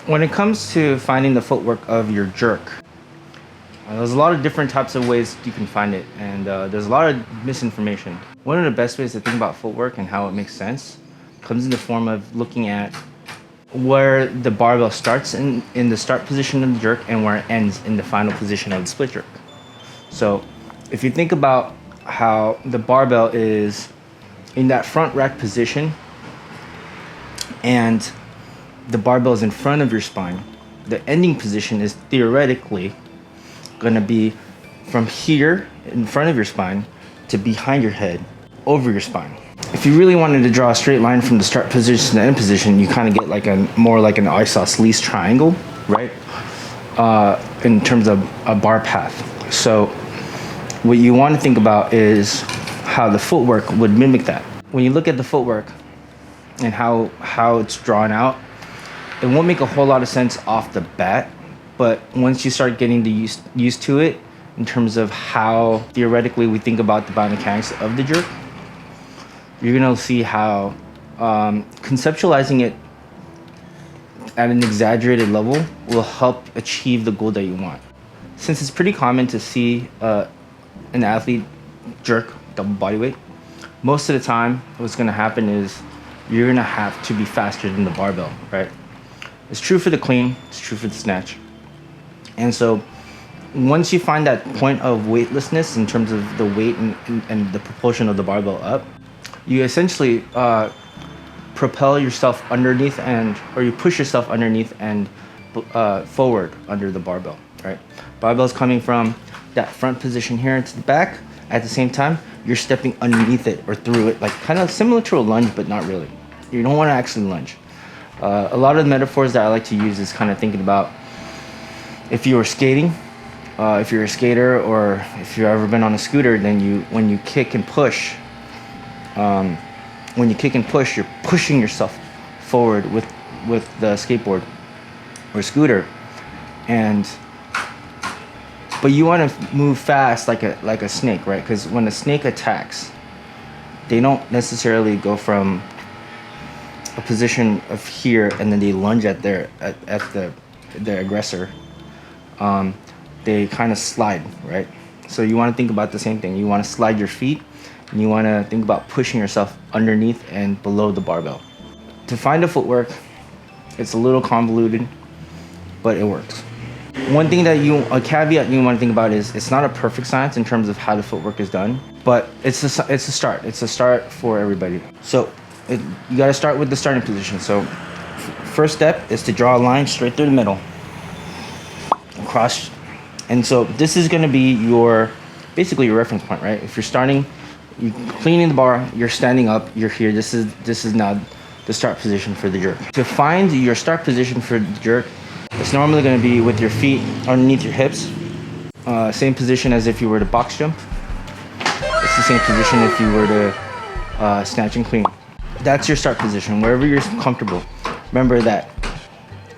When it comes to finding the footwork of your jerk, there's a lot of different types of ways you can find it, and there's a lot of misinformation. One of the best ways to think about footwork and how it makes sense comes in the form of looking at where the barbell starts in the start position of the jerk and where it ends in the final position of the split jerk. So if you think about how the barbell is in that front rack position and the barbell is in front of your spine, the ending position is theoretically going to be from here in front of your spine to behind your head over your spine. If you really wanted to draw a straight line from the start position to the end position, you kind of get like more like an isosceles triangle, right? In terms of a bar path. So what you want to think about is how the footwork would mimic that. When you look at the footwork and how it's drawn out, it won't make a whole lot of sense off the bat, but once you start getting used to it in terms of how theoretically we think about the biomechanics of the jerk, you're gonna see how conceptualizing it at an exaggerated level will help achieve the goal that you want. Since it's pretty common to see an athlete jerk double body weight, most of the time what's gonna happen is you're gonna have to be faster than the barbell, right? It's true for the clean, it's true for the snatch. And so once you find that point of weightlessness in terms of the weight and the propulsion of the barbell up, you essentially propel yourself underneath or you push yourself underneath and forward under the barbell, right? Barbell's coming from that front position here into the back. At the same time, you're stepping underneath it or through it, like kind of similar to a lunge, but not really. You don't want to actually lunge. A lot of the metaphors that I like to use is kind of thinking about if you were skating, if you're a skater, or if you've ever been on a scooter, then when you kick and push, you're pushing yourself forward with the skateboard or scooter, but you want to move fast like a snake, right? Because when a snake attacks, they don't necessarily go from a position of here and then they lunge at their aggressor. They kind of slide, right? So you want to think about the same thing. You want to slide your feet, and you want to think about pushing yourself underneath and below the barbell. To find a footwork, it's a little convoluted, but it works. One thing a caveat you want to think about is it's not a perfect science in terms of how the footwork is done, but it's a start. It's a start for everybody. So you got to start with the starting position. So first step is to draw a line straight through the middle, across. And so this is going to be basically your reference point, right? If you're starting, you're cleaning the bar, you're standing up, you're here. This is now the start position for the jerk. To find your start position for the jerk, it's normally going to be with your feet underneath your hips. Same position as if you were to box jump. It's the same position if you were to snatch and clean. That's your start position, wherever you're comfortable. Remember that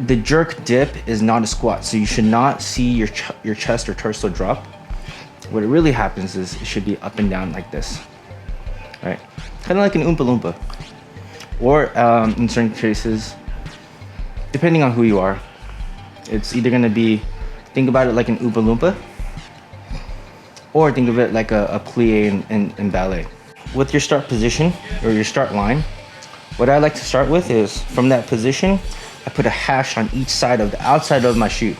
the jerk dip is not a squat, so you should not see your chest or torso drop. What it really happens is it should be up and down like this, right? Kind of like an Oompa Loompa. Or in certain cases, depending on who you are, it's either gonna be, think about it like an Oompa Loompa, or think of it like a plie in ballet. With your start position or your start line, what I like to start with is from that position, I put a hash on each side of the outside of my shoe.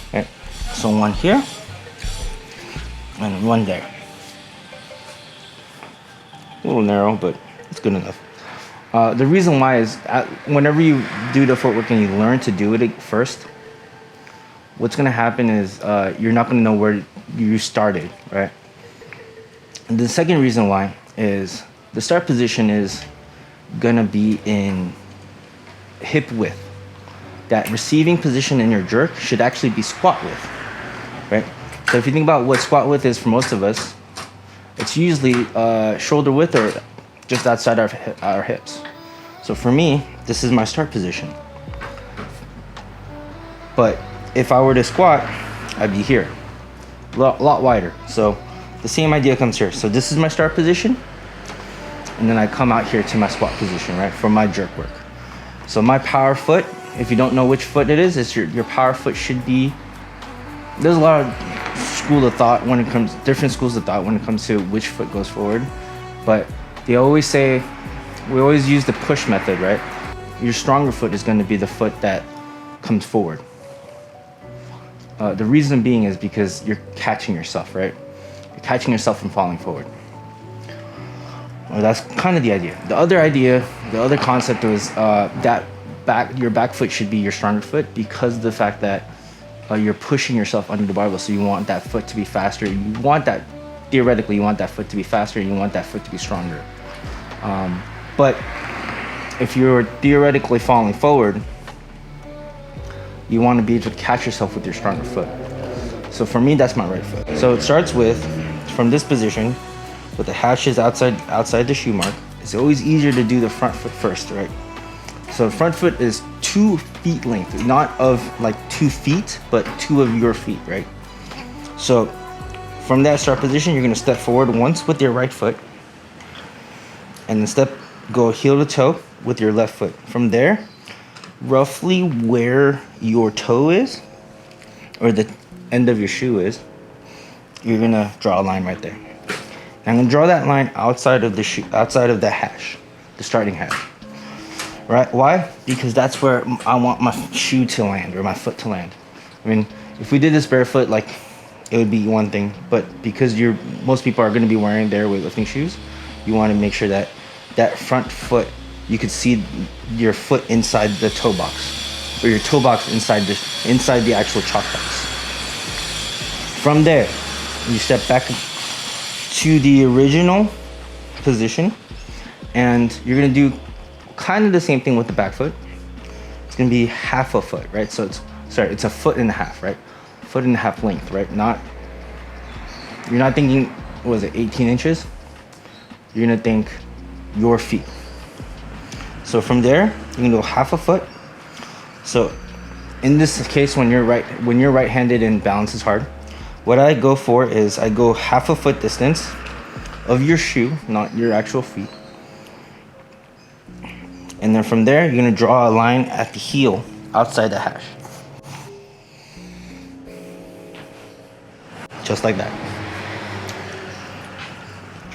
Okay? So one here and one there. A little narrow, but it's good enough. The reason why is whenever you do the footwork and you learn to do it first, what's gonna happen is you're not gonna know where you started, right? And the second reason why is the start position is gonna be in hip width. That receiving position in your jerk should actually be squat width, right? So if you think about what squat width is for most of us, it's usually shoulder width or just outside our hips. So for me, this is my start position. But if I were to squat, I'd be here, a lot wider. So the same idea comes here. So this is my start position, and then I come out here to my squat position, right, for my jerk work. So my power foot if you don't know which foot it is, it's your power foot should be. There's a lot of school of thought when it comes, different schools of thought when it comes to which foot goes forward, but they always say, we always use the push method, right? Your stronger foot is going to be the foot that comes forward. The reason being is because you're catching yourself, right? You're catching yourself from falling forward. Well, that's kind of the idea. The other concept was that your back foot should be your stronger foot because of the fact that you're pushing yourself under the barbell. So you want that foot to be faster. Theoretically, you want that foot to be faster and you want that foot to be stronger. But if you're theoretically falling forward, you want to be able to catch yourself with your stronger foot. So for me, that's my right foot. So it starts with, from this position, with the hashes outside the shoe mark. It's always easier to do the front foot first, right? So front foot is 2 feet length, not of like 2 feet, but 2 of your feet, right? So from that start position, you're gonna step forward once with your right foot, and then go heel to toe with your left foot. From there, roughly where your toe is, or the end of your shoe is, you're gonna draw a line right there. And I'm gonna draw that line outside of the shoe, outside of the hash, the starting hash. Right? Why? Because that's where I want my shoe to land, or my foot to land. I mean, if we did this barefoot, like, it would be one thing, but because most people are gonna be wearing their weightlifting shoes, you wanna make sure that that front foot, you could see your foot inside the toe box, or your toe box inside the actual chalk box. From there, you step back to the original position, and you're gonna do kind of the same thing with the back foot. It's gonna be half a foot, right? So it's a foot and a half, right? Foot and a half length, right? You're not thinking, what was it, 18 inches? You're gonna think your feet. So from there, you can go half a foot. So in this case, when you're right-handed and balance is hard, what I go for is I go half a foot distance of your shoe, not your actual feet. And then from there, you're gonna draw a line at the heel outside the hash. Just like that.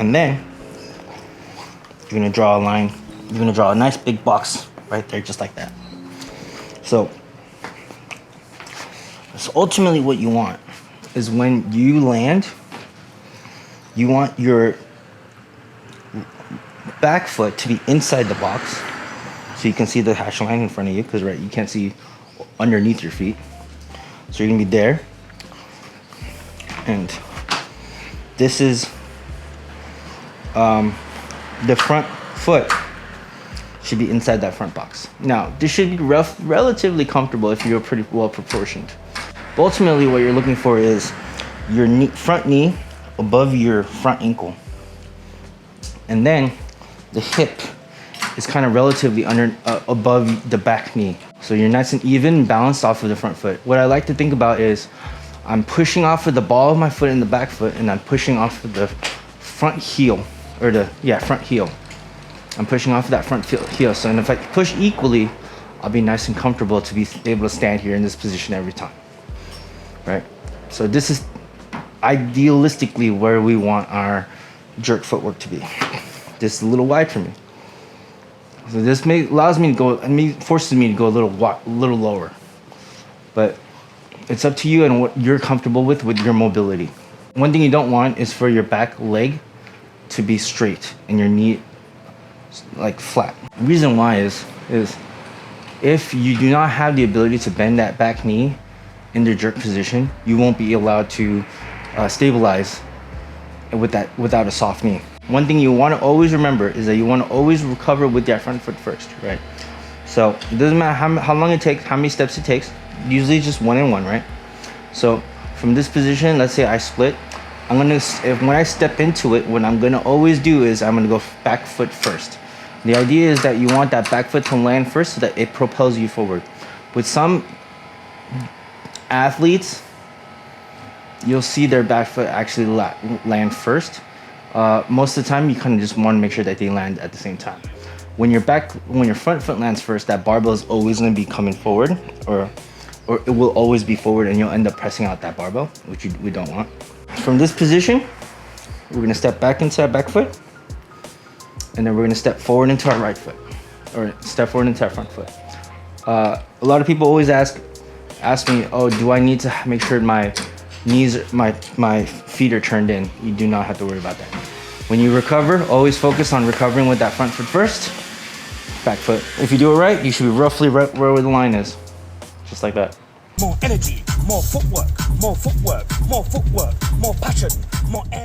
And then you're gonna draw a line, you're gonna draw a nice big box right there, just like that. So ultimately what you want is when you land, you want your back foot to be inside the box, so you can see the hash line in front of you, because you can't see underneath your feet. So you're gonna be there, and this is the front foot should be inside that front box. Now, this should be relatively comfortable if you're pretty well proportioned. But ultimately, what you're looking for is your front knee above your front ankle, and then the hip is kind of relatively above the back knee. So you're nice and even, balanced off of the front foot. What I like to think about is I'm pushing off of the ball of my foot and the back foot, and I'm pushing off of the front heel, or front heel. I'm pushing off of that front heel. So, and if I push equally, I'll be nice and comfortable to be able to stand here in this position every time, right? So this is idealistically where we want our jerk footwork to be. This is a little wide for me. So this forces me to go a little lower. But it's up to you and what you're comfortable with your mobility. One thing you don't want is for your back leg to be straight and your knee like flat. The reason why is if you do not have the ability to bend that back knee in the jerk position, you won't be allowed to stabilize without a soft knee. One thing you want to always remember is that you want to always recover with that front foot first, right? So it doesn't matter how long it takes, how many steps it takes, usually just one and one, right? So from this position, let's say I split, when I step into it, what I'm gonna always do is I'm gonna go back foot first. The idea is that you want that back foot to land first so that it propels you forward. With some athletes, you'll see their back foot actually land first. Most of the time, you kind of just want to make sure that they land at the same time. when your front foot lands first, that barbell is always going to be coming forward, or it will always be forward, and you'll end up pressing out that barbell, which we don't want. From this position, we're going to step back into our back foot, and then we're going to step forward into our right foot, or step forward into our front foot. A lot of people always ask me, oh, do I need to make sure my knees, my feet are turned in? You do not have to worry about that. When you recover, always focus on recovering with that front foot first, back foot. If you do it right, you should be roughly right where the line is. Just like that. More energy, more footwork, more footwork, more footwork, more passion, more energy.